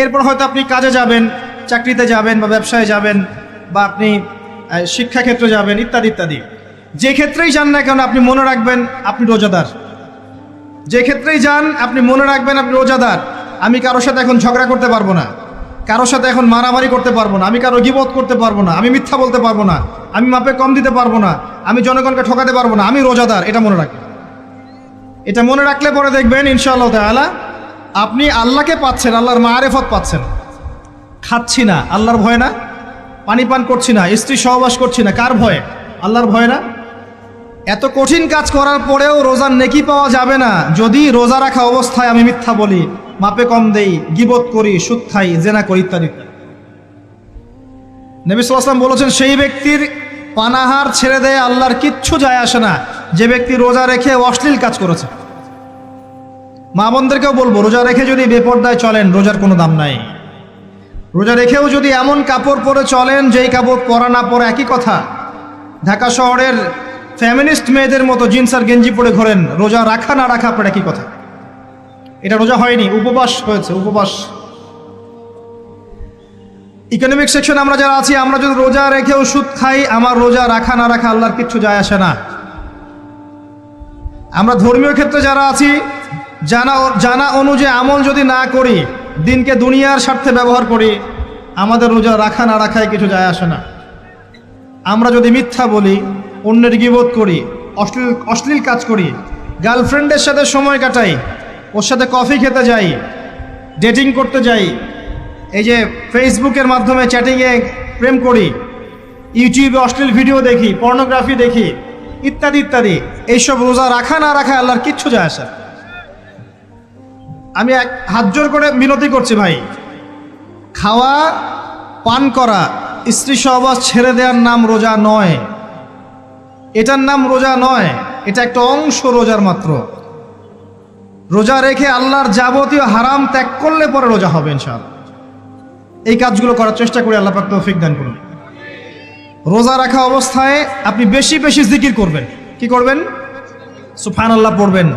এরপর হয়তো আপনি কাজে যাবেন, চাকরিতে যাবেন বা ব্যবসায় যাবেন বা আপনি শিক্ষাক্ষেত্রে যাবেন ইত্যাদি ইত্যাদি। যে ক্ষেত্রেই যান না কেন আপনি মনে রাখবেন আপনি রোজাদার। যে ক্ষেত্রেই যান আপনি মনে রাখবেন আপনি রোজাদার। আমি কারোর সাথে এখন ঝগড়া করতে পারবো না, কারোর সাথে এখন মারামারি করতে পারবো না, আমি কারো গীবত করতে পারবো না, আমি মিথ্যা বলতে পারবো না, আমি মাপে কম দিতে পারবো না, আমি জনগণকে ঠকাতে পারবো না, আমি রোজাদার। এটা মনে রাখবেন। এটা মনে রাখলে পরে দেখবেন ইনশাআল্লাহ তাআলা আপনি আল্লাহকে পাচ্ছেন, আল্লাহর মাআরিফত পাচ্ছেন। খাচ্ছি না আল্লাহর ভয় না, পানি পান করছি না, স্ত্রী সহবাস করছি না, কার ভয়ে? আল্লাহর ভয় না? এত কঠিন কাজ করার পরেও রোজার নেকি পাওয়া যাবে না যদি রোজা রাখা অবস্থায় আমি মিথ্যা বলি, মাপে কম দেই, গীবত করি, সুদ খাই, জেনা করি ইত্যাদি। নবী সাল্লাল্লাহু আলাইহি ওয়াসাল্লাম বলেছেন সেই ব্যক্তির পানাহার ছেড়ে দেয় আল্লাহর কিচ্ছু যায় আসে না যে ব্যক্তি রোজা রেখে অশ্লীল কাজ করেছে। মা বোনদেরকেও বলবো, রোজা রেখে যদি বেপরদায় চলেন রোজার কোনো দাম নাই। রোজা রেখেও যদি এমন কাপড় পরে চলেন যেই কাপড় পরা না পরে একই কথা, ঢাকা শহরের ফ্যামিনিস্ট মেয়েদের মতো জিন্স আর গেঞ্জি পরে ঘোরেন, রোজা রাখা না রাখা আপনার একই কথা। এটা রোজা হয়নি, উপবাস হয়েছে, উপবাস। ইকোনমিক সেকশন আমরা যারা আছি, আমরা যদি রোজা রেখেও সুদ খাই, আমার রোজা রাখা না রাখা আল্লাহর কিচ্ছু যায় আসে না। আমরা ধর্মীয় ক্ষেত্রে যারা আছি, জানা অনুযায়ী আমল যদি না করি, দিনকে দুনিয়ার স্বার্থে ব্যবহার করি, আমাদের রোজা রাখা না রাখায় কিছু যায় আসে না। আমরা যদি মিথ্যা বলি, অন্যের গীবত করি, অশ্লীল কাজ করি, গার্লফ্রেন্ডের সাথে সময় কাটাই, ওর সাথে কফি খেতে যাই, ডেটিং করতে যাই, এই যে ফেসবুকের মাধ্যমে চ্যাটিংয়ে প্রেম করি, ইউটিউবে অশ্লীল ভিডিও দেখি, পর্নোগ্রাফি দেখি ইত্যাদি ইত্যাদি, এইসব রোজা রাখা না রাখা আল্লাহর কিচ্ছু যায় আসে। আমি হাত জোর করে মিনতি করছি ভাই, খাওয়া পান করা, স্ত্রী সহবাস ছেড়ে দেওয়ার নাম রোজা নয়, এটার নাম রোজা নয়, এটা একটা অংশ রোজার মাত্র। রোজা রেখে আল্লাহর যাবতীয় হারাম ত্যাগ করলে পরে রোজা হবে ইনশাআল্লাহ। এই কাজগুলো করার চেষ্টা করি, আল্লাহ পাক তৌফিক দান করুন। রোজা রাখা অবস্থায় আপনি বেশি বেশি জিকির করবেন। কি করবেন? সুবহানাল্লাহ পড়বেন,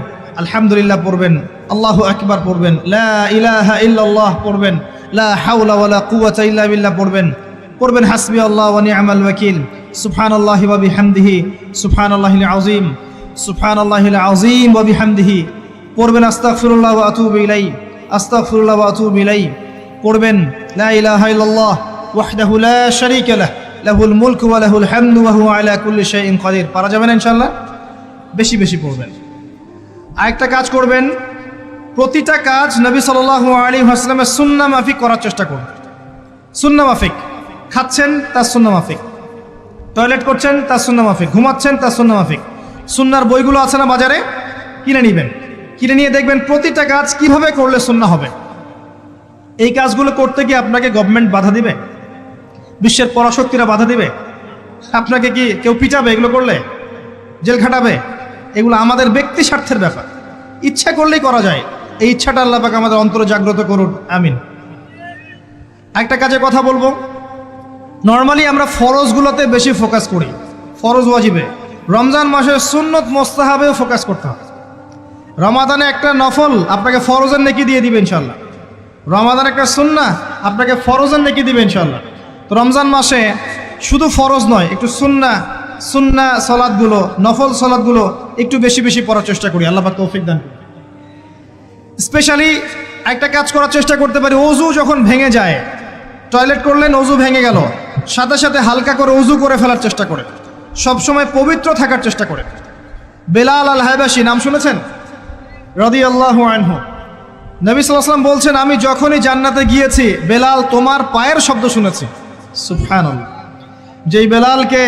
আলহামদুলিল্লাহ পড়বেন, আল্লাহু আকবার পড়বেন, লা ইলাহা ইল্লাল্লাহ পড়বেন, লা হাওলা ওয়ালা কুওয়াতা ইল্লা বিল্লাহ পড়বেন হাসবি আল্লাহ ওয়া নি'মাল ওয়াকিল, সুবহানাল্লাহি ওয়া বিহামদিহি, সুবহানাল্লাহিল আযীম, সুবহানাল্লাহিল আযীম ওয়া বিহামদিহি। পড়বেন আস্তাগফিরুল্লাহ ওয়া আতুবু ইলাইহি, আস্তাগফিরুল্লাহ ওয়া আতুবু ইলাইহি। পড়বেন লা ইলাহা ইল্লাল্লাহ ওয়াহদাহু লা শারীকা লাহ, লাহুল মুলকু ওয়া লাহুল হামদু ওয়া হুয়া আলা কুল্লি শাইইন কাদির। পারা যাবে না ইনশাআল্লাহ? বেশি বেশি পড়বেন। আরেকটা কাজ করবেন, প্রতিটা কাজ নবী সাল্লাল্লাহু আলাইহি ওয়াসাল্লামের সুন্নাহ মাফিক করার চেষ্টা করুন। সুন্নাহ মাফিক, খাচ্ছেন তার সুন্নাহ মাফিক, টয়লেট করছেন তার সুন্নাহ মাফিক, ঘুমাচ্ছেন তার সুন্নাহ মাফিক। সুন্নাহর বইগুলো আছে না বাজারে, কিনে নেবেন, কিনে নিয়ে দেখবেন প্রতিটা কাজ কিভাবে করলে সুন্নাহ হবে। এই কাজগুলো করতে গিয়ে আপনাকে গভর্নমেন্ট বাধা দিবে, বিশ্বের পরাশক্তিরা বাধা দিবে, আপনাকে কি কেউ পিটাবে এগুলো করলে, জেল খাটাবে? এগুলো আমাদের ব্যক্তি স্বার্থের ব্যাপার, ইচ্ছা করলেই করা যায়। এই ইচ্ছাটা আল্লাহ পাক আমাদের অন্তরে জাগ্রত করুন, আমিন। একটা কাজে কথা বলবো, নর্মালি আমরা ফরজগুলোতে বেশি ফোকাস করি, ফরজ ওয়াজিবে। রমজান মাসের সুন্নত মোস্তাহাবেও ফোকাস করতে হবে। রমাদানে একটা নফল আপনাকে ফরজের নেকি দিয়ে দিবে ইনশাল্লাহ, রমাদান একটা সুন্নাহ আপনাকে ফরজের নেকি দিবে ইনশাল্লাহ। তো রমজান মাসে শুধু ফরজ নয়, একটু সুন্নাহ সালাতগুলো, নফল সালাতগুলো একটু বেশি বেশি পড়ার চেষ্টা করি, আল্লাহ পাক তৌফিক দান করুন। স্পেশালি একটা কাজ করার চেষ্টা করতে পারি, ওযু যখন ভেঙে যায়, টয়লেট করলেন ওযু ভেঙে গেল, সাথে সাথে হালকা করে ওযু করে ফেলার চেষ্টা করে, সবসময় পবিত্র থাকার চেষ্টা করে। বেলাল আল হাবাশি নাম শুনেছেন? রাদিয়াল্লাহু আনহু। নবী সাল্লাল্লাহু আলাইহি ওয়াসাল্লাম বলছেন, আমি যখনই জান্নাতে গিয়েছি বেলাল তোমার পায়ের শব্দ শুনেছি। সুবহানাল্লাহ। যেই বেলালকে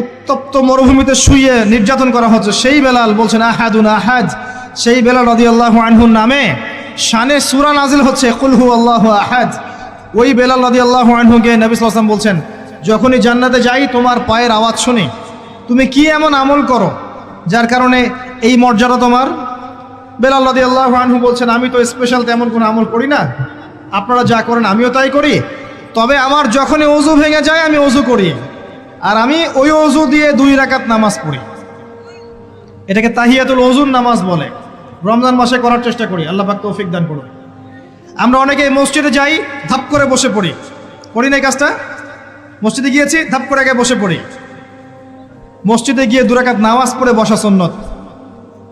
উত্তপ্ত মরুভূমিতে শুইয়ে নির্যাতন করা হচ্ছে, সেই বেলাল বলছেন আহাদুন আহাদ। সেই বেলাল রাদিয়াল্লাহু আনহুর নামে শানে সূরা নাজিল হচ্ছে কুল হুয়াল্লাহু আহাদ। ওই বেলাল রাদিয়াল্লাহু আনহুকে নবী সাল্লাল্লাহু আলাইহি ওয়াসাল্লাম বলছেন, যখনই জান্নাতে যাই তোমার পায়ের আওয়াজ শুনি, তুমি কি এমন আমল করো যার কারণে এই মর্যাদা তোমার? বেলাল রাদিয়াল্লাহু আনহু বলছেন, আমি তো স্পেশাল তেমন কোনো আমল করি না, আপনারা যা করেন আমিও তাই করি, তবে আমার যখনই ওযু ভেঙে যায় আমি ওযু করি, আর আমি ওই ওযু দিয়ে 2 রাকাত নামাজ পড়ি। এটাকে তাহিয়াতুল ওযুর নামাজ বলে। রমজান মাসে করার চেষ্টা করি, আল্লাহ পাক তৌফিক দান করুন। আমরা অনেকে মসজিদে যাই, ধাপ করে বসে পড়ি, করি না এই কাজটা? মসজিদে গিয়েছি, ধাপ করে আগে বসে পড়ি। মসজিদে গিয়ে 2 রাকাত নামাজ পড়ে বসা সুন্নত।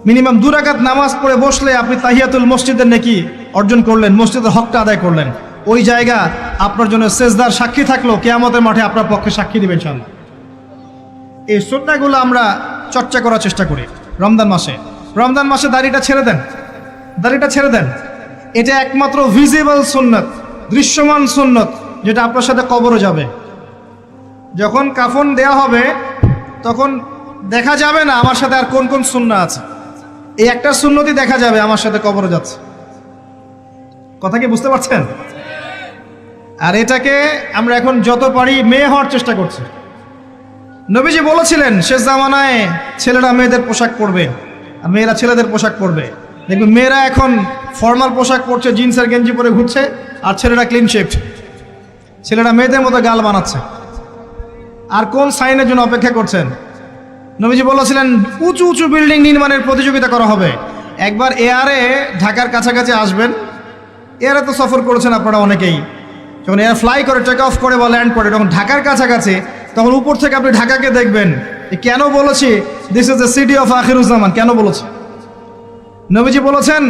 মিনিমাম 2 রাকাত নামাজ পড়ে বসলে আপনি তাহিয়াতুল মসজিদের নেকি অর্জন করলেন, মসজিদের হকটা আদায় করলেন। ওই জায়গা আপনার জন্য সেজদার সাক্ষী থাকলো, কিয়ামতের মাঠে আপনার পক্ষে সাক্ষী দিবেন ইনশাআল্লাহ। এই সুন্নাহগুলো আমরা চর্চা করার চেষ্টা করি রমজান মাসে। রমজান মাসে দাড়িটা ছেড়ে দেন, দাড়িটা ছেড়ে দেন। এটা একমাত্র ভিজিবল সুন্নত, দৃশ্যমান সুন্নত, যেটা আপনার সাথে কবরে যাবে। যখন কাফন দেয়া হবে তখন দেখা যাবে না আমার সাথে আর কোন কোন সুন্নাহ আছে, এই একটা সুন্নতই দেখা যাবে আমার সাথে কবরে যাচ্ছে। কথা কি বুঝতে পারছেন? আর এটাকে আমরা এখন যত পারি মেয়ে হওয়ার চেষ্টা করছি। নবীজি বলেছিলেন শেষ জামানায় ছেলেরা মেয়েদের পোশাক পরবে আর মেয়েরা ছেলেদের পোশাক পরবে। দেখবেন মেয়েরা এখন ফর্মাল পোশাক পরছে, জিন্সের গেঞ্জি পরে ঘুরছে, আর ছেলেরা ক্লিন শেভড। ছেলেরা মেয়েদের মতো গাল বানাচ্ছে। আর কোন সাইনের জন্য অপেক্ষা করছেন? নবীজি বলেছিলেন উঁচু উঁচু বিল্ডিং নির্মাণের প্রতিযোগিতা করা হবে। একবার এয়ারে ঢাকার কাছাকাছি আসবেন, এয়ারে তো সফর করেছেন আপনারা অনেকেই। যখন এয়ার ফ্লাই করে, টেক অফ করে বা ল্যান্ড করে, যখন ঢাকার কাছাকাছি, তখন উপর থেকে আপনি ঢাকাকে দেখবেন। কেন বলেছি this is the city of Akhiruzzaman? কেন বলেছি? নবীজি বলেছেন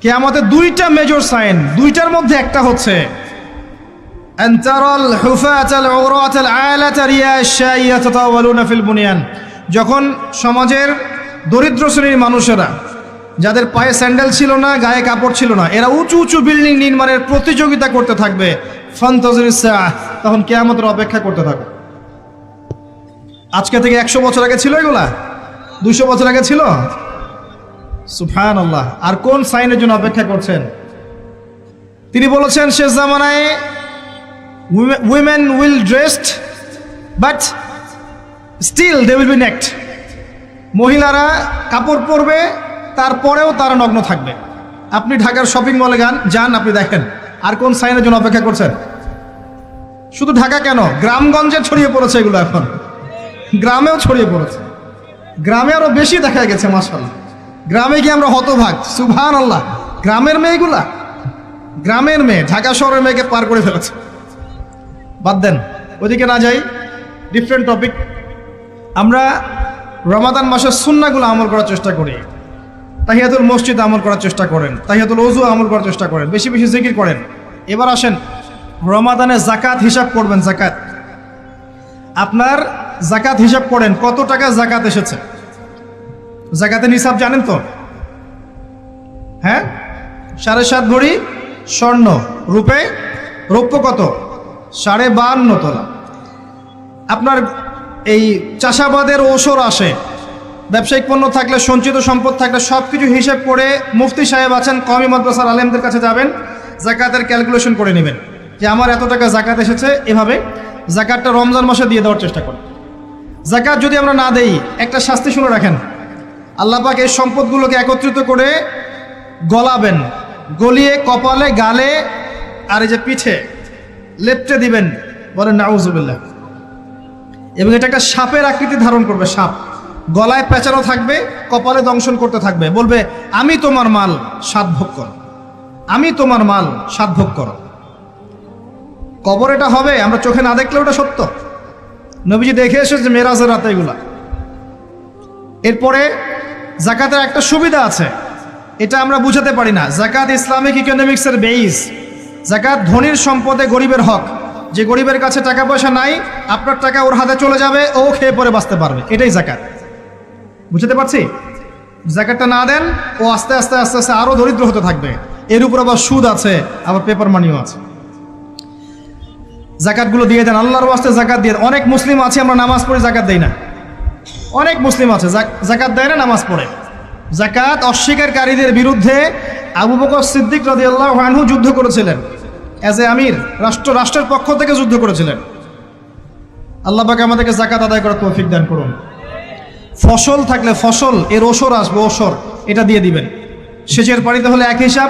কিয়ামতের 2টা মেজর সাইন, 2টার মধ্যে একটা হচ্ছে আনতারাল হুফাতাল উরাতাল আলাতা রিয়াশাইয়া তাতাওয়ালুনা ফিল বুনিয়ান। যখন সমাজের দরিদ্র শ্রেণীর মানুষেরা, যাদের পায়ে স্যান্ডেল ছিল না, গায়ে কাপড় ছিল না, এরা উঁচু উঁচু বিল্ডিং নির্মাণের প্রতিযোগিতা করতে থাকবে, ফান্তাজিরিস সাআহ, তখন কিয়ামতের অপেক্ষা করতে থাকবে। আজকে থেকে 100 বছর আগে ছিল এগুলা? 200 বছর আগে ছিল? সুবহানাল্লাহ। আর কোন সাইনের জন্য অপেক্ষা করছেন? তিনি বলেছেন শেষ জামানায় women will dressed but still they will be naked. মহিলারা কাপড় পরবে, তারপরেও তারা নগ্ন থাকবে। আপনি ঢাকার শপিং মলে যান, আপনি দেখেন। আর কোন সাইনের জন্য অপেক্ষা করছেন? শুধু ঢাকা কেন, গ্রামগঞ্জে ছড়িয়ে পড়েছে এগুলো। এখন গ্রামেও ছড়িয়ে পড়েছে, গ্রামে আরো বেশি দেখা গেছে। মাশাআল্লাহ, গ্রামে গিয়ে আমরা হতভাগ। সুবহানাল্লাহ, গ্রামের মেয়েগুলা, গ্রামের মেয়ে ঢাকা শহরের মেয়েকে পার করে ফেলেছে। বাদ দেন, ওইদিকে না যাই, ডিফারেন্ট টপিক। আমরা রমাদান মাসের সুন্নাহগুলো আমল করার চেষ্টা করি। তাহিয়াতুল মসজিদ আমল করার চেষ্টা করেন, তাহিয়াতুল ওযু আমল করার চেষ্টা করেন, বেশি বেশি জিকির করেন। এবার আসেন রমাদানে জাকাত হিসাব করবেন। জাকাত, আপনার জাকাত হিসাব করেন, কত টাকা জাকাত এসেছে। জাকাতের নিসাব জানেন তো? হ্যাঁ, 7.5 ভরি স্বর্ণ, রৌপ্য কত? 52.5 তোলা। আপনার এই চাষাবাদের ওসর আসে, ব্যবসায়িক পণ্য থাকলে, সঞ্চিত সম্পদ থাকলে সব কিছু হিসেব করে মুফতি সাহেব আছেন, কওমি মাদ্রাসার আলেমদের কাছে যাবেন, জাকাতের ক্যালকুলেশন করে নেবেন যে আমার এত টাকা জাকাত এসেছে। এভাবে জাকাতটা রমজান মাসে দিয়ে দেওয়ার চেষ্টা করেন। জাকাত যদি আমরা না দেই, একটা শাস্তি শুনে রাখেন। আল্লাহ পাক এই সম্পদগুলোকে একত্রিত করে গলাবেন, গলিয়ে কপালে, গালে আর এই যে পিঠে লেপটে দিবেন, বলেন নাউজুবিল্লাহ। এবং এটা একটা সাপের আকৃতি ধারণ করবে। সাপ গলায় পেঁচানো থাকবে, কপালে দংশন করতে থাকবে, বলবে আমি তোমার মাল 7 ভোগ করো, আমি তোমার মাল 7 ভোগ করো। কবর এটা হবে, আমরা চোখে না দেখলে ওটা সত্য। নবীজি দেখে এসেছে মেরাজের রাতে এগুলা। এরপরে জাকাতের একটা সুবিধা আছে, এটা আমরা বুঝাতে পারি না। জাকাত ইসলামিক ইকোনমিক্সের বেইস। জাকাত ধনীর সম্পদে গরিবের হক। যে গরিবের কাছে টাকা পয়সা নাই, আপনার টাকা ওর হাতে চলে যাবে, ও খেয়ে পরে বাঁচতে পারবে, এটাই জাকাত। বুঝতে পারছি? জাকাতটা না দেন, ও আস্তে আস্তে আস্তে আস্তে আরো দরিদ্র হতে থাকবে। এর উপর আবার সুদ আছে, আবার পেপার মানিও আছে। জাকাতগুলো দিয়ে দেন, আল্লাহর ওয়াস্তে জাকাত দিয়ে। অনেক মুসলিম আছে আমরা নামাজ পড়ে জাকাত দেই না। অনেক মুসলিম আছে জাকাত দেয় না, নামাজ পড়ে। জাকাত অস্বীকারীদের বিরুদ্ধে আবু বকর সিদ্দিক রাদিয়াল্লাহু আনহু যুদ্ধ করেছিলেন। অ্যাজ এ আমির, রাষ্ট্রের পক্ষ থেকে যুদ্ধ করেছিলেন। আল্লাহ পাক আমাদেরকে জাকাত আদায় করার তৌফিক দান করুন। ফসল থাকলে ফসল, এর ওসর আসবে, ওসর এটা দিয়ে দিবেন। সেচের পানিতে হলে এক হিসাব,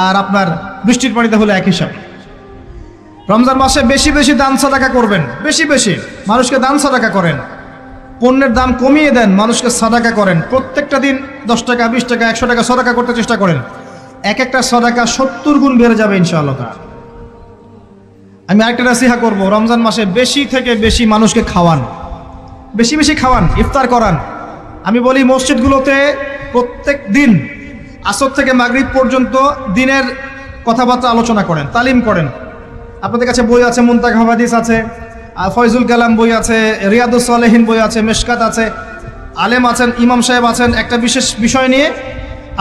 আর আপনার বৃষ্টির পানিতে হলে এক হিসাব। রমজান মাসে বেশি বেশি দান সাদাকা করবেন, বেশি বেশি মানুষকে দান সাদাকা করেন। পণ্যের দাম কমিয়ে দেন, মানুষকে সাদাকা করেন। প্রত্যেকটা দিন 10 টাকা, 20 টাকা, 100 টাকা সাদাকা করতে চেষ্টা করেন। এক একটা সদাকা 70 গুণ বেড়ে যাবে ইনশাআল্লাহ তাআলা। আমি আরেকটা নসিহা করব, রমজান মাসে বেশি থেকে বেশি মানুষকে খাওয়ান, বেশি বেশি খাওয়ান, ইফতার করান। আমি বলি মসজিদগুলোতে প্রত্যেক দিন আসর থেকে মাগরিব পর্যন্ত দিনের কথাবার্তা আলোচনা করেন, তালিম করেন। আপনাদের কাছে বই আছে, মুনতাকা হাদিস আছে, ফয়জুল কালাম বই আছে, রিয়াদুস সালেহিন বই আছে, মেশকাত আছে, আলেম আছেন, ইমাম সাহেব আছেন, একটা বিশেষ বিষয় নিয়ে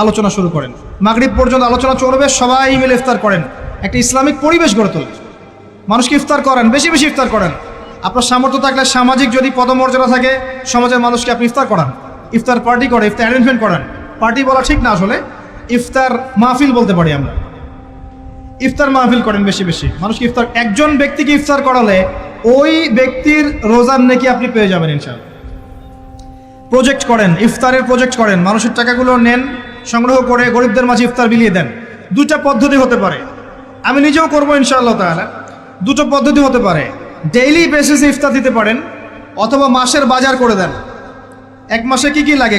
আলোচনা শুরু করেন। মাগরিব পর্যন্ত আলোচনা চলবে, সবাই মিলে ইফতার করেন, একটা ইসলামিক পরিবেশ গড়ে তোলেন। মানুষকে ইফতার করেন, বেশি বেশি ইফতার করেন। আপনার সামর্থ্য থাকলে, সামাজিক যদি পদমর্যাদা থাকে, সমাজের মানুষকে আপনি ইফতার করান, ইফতার পার্টি করে, ইফতার অ্যারেঞ্জমেন্ট করান। পার্টি বলা ঠিক না, আসলে ইফতার মাহফিল বলতে পারি আমরা। ইফতার মাহফিল করেন বেশি বেশি, মানুষকে ইফতার। একজন ব্যক্তিকে ইফতার করালে ওই ব্যক্তির রোজার নেকি আপনি পেয়ে যাবেন ইনশাআল্লাহ। প্রজেক্ট করেন, ইফতারের প্রজেক্ট করেন, মানুষের টাকাগুলো নেন, সংগ্রহ করে গরিবদের মাঝে ইফতার বিলিয়ে দেন। দুইটা পদ্ধতি হতে পারে, আমি নিজেও করবো ইনশাআল্লাহ তাআলা। দুটো পদ্ধতি হতে পারে, ডেইলি বেসিসে ইফতার দিতে পারেন, অথবা মাসের বাজার করে দেন। এক মাসে কি কি লাগে,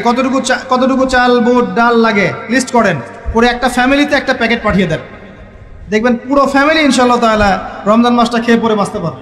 কতটুকু চাল, বুট, ডাল লাগে লিস্ট করেন, করে একটা ফ্যামিলিতে একটা প্যাকেট পাঠিয়ে দেন। দেখবেন পুরো ফ্যামিলি ইনশাআল্লাহ তাআলা রমজান মাসটা খেয়ে পরে বাঁচতে পারবে।